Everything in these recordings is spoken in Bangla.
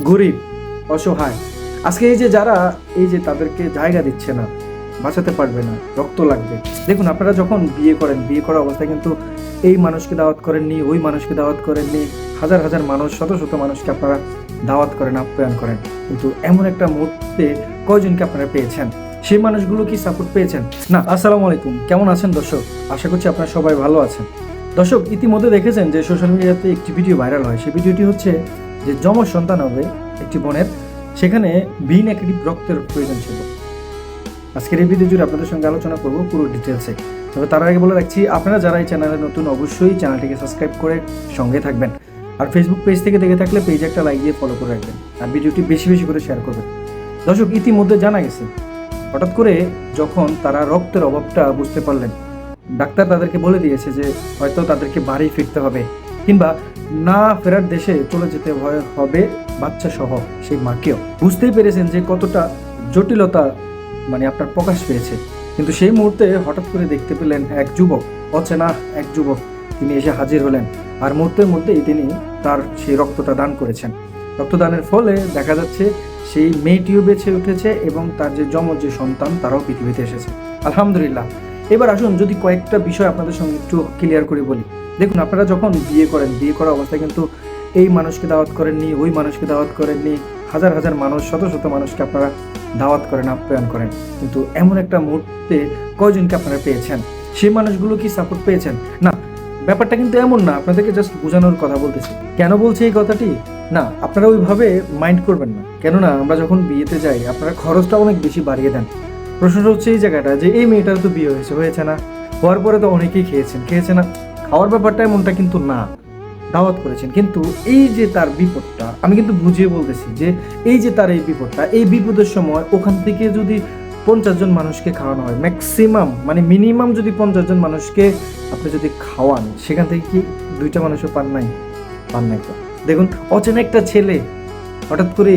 গরিব, অসহায়, আজকে এই যে যারা এই যে তাদেরকে জায়গা দিচ্ছে না, বাঁচাতে পারবে না, রক্ত লাগবে। দেখুন, আপনারা যখন বিয়ে করেন, বিয়ে করা অবস্থায় কিন্তু এই মানুষকে দাওয়াত করেননি, ওই মানুষকে দাওয়াত করেননি, হাজার হাজার মানুষ, শত শত মানুষকে আপনারা দাওয়াত করেন, আপ্যায়ন করেন, কিন্তু এমন একটা মুহূর্তে কয়জনকে আপনারা পেয়েছেন? সেই মানুষগুলো কি সাপোর্ট পেয়েছেন? না। আসসালামু আলাইকুম, কেমন আছেন দর্শক? আশা করছি আপনারা সবাই ভালো আছেন। দর্শক, ইতিমধ্যে দেখেছেন যে সোশ্যাল মিডিয়াতে একটি ভিডিও ভাইরাল হয়। সেই ভিডিওটি হচ্ছে যে যমজ সন্তান হবে একটি বোনের, সেখানে বি নেগেটিভ রক্তের প্রয়োজন ছিল। আজকের এই ভিডিও জুড়ে আপনাদের সঙ্গে আলোচনা করবো পুরো ডিটেলসে। তবে তার আগে বলে রাখছি, আপনারা যারা এই চ্যানেলে নতুন, অবশ্যই চ্যানেলটিকে সাবস্ক্রাইব করে সঙ্গে থাকবেন। আর ফেসবুক পেজ থেকে দেখে থাকলে পেজে একটা লাইক দিয়ে ফলো করে রাখবেন, আর ভিডিওটি বেশি বেশি করে শেয়ার করবেন। দর্শক, ইতিমধ্যে জানা গেছে, হঠাৎ করে যখন তারা রক্তের অভাবটা বুঝতে পারলেন, ডাক্তার তাদেরকে বলে দিয়েছে যে হয়তো তাদেরকে বাড়ি ফিরতে হবে, কিংবা না ফেরার দেশে চলে যেতে হবে বাচ্চা সহ সেই মাকেও। বুঝতেই পেরেছেন যে কতটা জটিলতা আপনার প্রকাশ পেয়েছে। কিন্তু সেই মুহূর্তে হঠাৎ করে দেখতে পেলেন এক যুবক, অচেনা এক যুবক, তিনি এসে হাজির হলেন। আর মুহূর্তের মধ্যেই তিনি তার সেই রক্তটা দান করেছেন। রক্তদানের ফলে দেখা যাচ্ছে সেই মেয়েটিও বেঁচে উঠেছে এবং তার যে যমজ যে সন্তান, তারাও পৃথিবীতে এসেছে। আলহামদুলিল্লাহ। এবার আসুন যদি কয়েকটা বিষয় আপনাদের সঙ্গে একটু ক্লিয়ার করে বলি। দেখুন, আপনারা যখন বিয়ে করেন, বিয়ে করা অবস্থায় কিন্তু এই মানুষকে দাওয়াত করেননি, ওই মানুষকে দাওয়াত করেননি, হাজার হাজার মানুষ, শত শত মানুষকে আপনারা দাওয়াত করেন, আপ্যায়ন করেন, কিন্তু এমন একটা মুহূর্তে কয়জনকে আপনারা পেয়েছেন? সেই মানুষগুলো কি সাপোর্ট পেয়েছেন? না। ব্যাপারটা কিন্তু এমন না, আপনাদেরকে জাস্ট বোঝানোর কথা বলতেছি। কেন বলছি এই কথাটি? না, আপনারা ওইভাবে মাইন্ড করবেন না। কেননা আমরা যখন বিয়েতে যাই, আপনারা খরচটা অনেক বেশি বাড়িয়ে দেন। প্রশ্নটা হচ্ছে এই জায়গাটা যে এই মেয়েটার তো বিয়ে হয়েছে না, হওয়ার পরে তো অনেকেই খেয়েছে না। খাওয়ার ব্যাপারটা এমনটা কিন্তু না, দাওয়াত করেছেন। কিন্তু এই যে তার বিপদটা, আমি কিন্তু বুঝিয়ে বলতেছি যে এই যে তার এই বিপদটা, এই বিপদের সময় ওখান থেকে যদি 50 জন মানুষকে খাওয়ানো হয়, ম্যাক্সিমাম মিনিমাম যদি 50 জন মানুষকে আপনি যদি খাওয়ান, সেখান থেকে কি 2টা মানুষও পান নাই তো। দেখুন, অচেনা একটা ছেলে হঠাৎ করে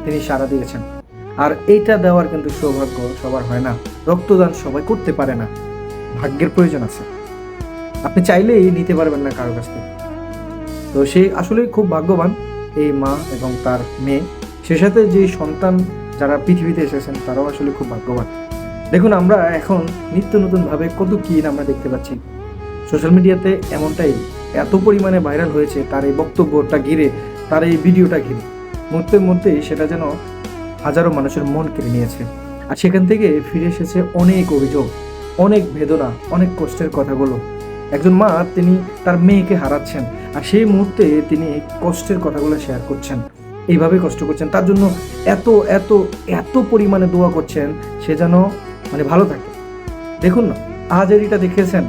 তিনি সাড়া দিয়েছেন। আর এইটা দেওয়ার কিন্তু সৌভাগ্য সবার হয় না। রক্তদান সবাই করতে পারে না, ভাগ্যের প্রয়োজন আছে। আপনি চাইলেই নিতে পারবেন না কারো কাছ থেকে। তো সে আসলে খুব ভাগ্যবান, এই মা এবং তার মেয়ে, সে সাথে যে সন্তান যারা পৃথিবীতে এসেছেন, তারাও আসলে খুব ভাগ্যবান। দেখুন, আমরা এখন নিত্য নতুনভাবে কত কি আমরা দেখতে পাচ্ছি সোশ্যাল মিডিয়াতে। এমনটাই এত পরিমাণে ভাইরাল হয়েছে তার এই বক্তব্যটা ঘিরে, তার এই ভিডিওটা ঘিরে, মুহূর্তের মধ্যেই সেটা যেন হাজারো মানুষের মন কেড়ে নিয়েছে। আর সেখান থেকে ফিরে এসেছে অনেক অভিযোগ, অনেক বেদনা, অনেক কষ্টের কথাগুলো। একজন মা, তিনি তার মেয়েকে হারাচ্ছেন, আর সেই মুহূর্তে তিনি কষ্টের কথাগুলো শেয়ার করছেন, এইভাবে কষ্ট করছেন, তার জন্য এত এত এত পরিমাণে দোয়া করছেন সে যেন ভালো থাকে। দেখুন না, আহাজারিটা দেখেছেন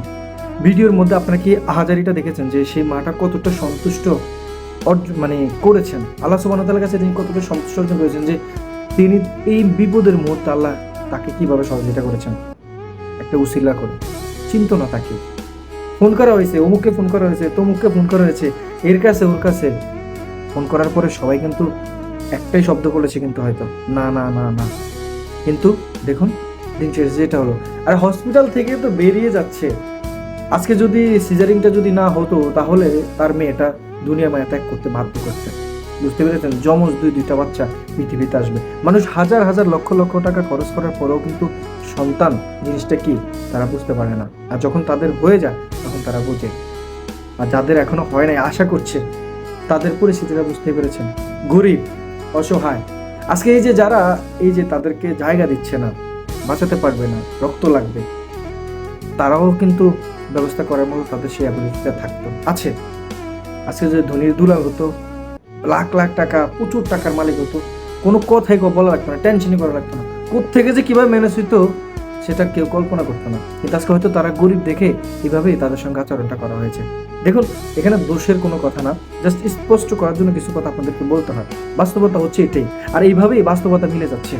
ভিডিওর মধ্যে? আপনারা কি আহাজারিটা দেখেছেন যে সেই মাটা কতটা সন্তুষ্ট করেছেন? আল্লাহ সুবহানাহু ওয়া তাআলার কাছে তিনি কতটা সন্তুষ্ট অর্জন করেছেন যে তিনি এই বিপদের মুহূর্তে আল্লাহ তাকে কিভাবে সহযোগিতা করেছেন, একটা উসিলা করে। চিন্তা না, তাকে ফোন করা হয়েছে, অমুককে ফোন করা হয়েছে, তমুককে ফোন করা হয়েছে, এর কাছে ওর কাছে ফোন করার পরে সবাই কিন্তু একটাই শব্দ বলেছে, কিন্তু হয়তো না না না না। কিন্তু দেখুন, দিন শেষে যেটা হলো, আর হসপিটাল থেকে তো বেরিয়ে যাচ্ছে। আজকে যদি সিজারিংটা যদি না হতো, তাহলে তার মেয়েটা দুনিয়া মায়া ত্যাগ করতে বাধ্য করতে। বুঝতে পেরেছেন? যমজ দুইটা বাচ্চা পৃথিবীতে আসবে। মানুষ হাজার হাজার লক্ষ লক্ষ টাকা খরচ করার পরেও কিন্তু সন্তান জিনিসটা কি তারা বুঝতে পারে না। আর যখন তাদের হয়ে যায়, তখন তারা বোঝে। আর যাদের এখনো হয় নাই, আশা করছে, তাদের পরিস্থিতিটা বুঝতে পেরেছেন। গরিব, অসহায়, আজকে এই যে যারা এই যে তাদেরকে জায়গা দিচ্ছে না, বাঁচাতে পারবে না, রক্ত লাগবে, তারাও কিন্তু ব্যবস্থা করার মতো তাদের সেই অ্যাবিলিটিটা থাকতো, আছে। আজকে যে ধনীর দুলাল হতো, লাখ লাখ টাকা, প্রচুর টাকার মালিক হতো, কোনো কথাই বলা লাগতো না, টেনশনই করা লাগতো না। কোত্থেকে যে কিভাবে ম্যানেজ হইতো সেটা কেউ কল্পনা করতো না। কিন্তু আজকে হয়তো তারা গরিব দেখে এইভাবেই তাদের সঙ্গে আচরণটা করা হয়েছে। দেখুন, এখানে দোষের কোনো কথা না, জাস্ট স্পষ্ট করার জন্য কিছু কথা আপনাদেরকে বলতে হয়। বাস্তবতা হচ্ছে এটাই, আর এইভাবেই বাস্তবতা মিলে যাচ্ছে।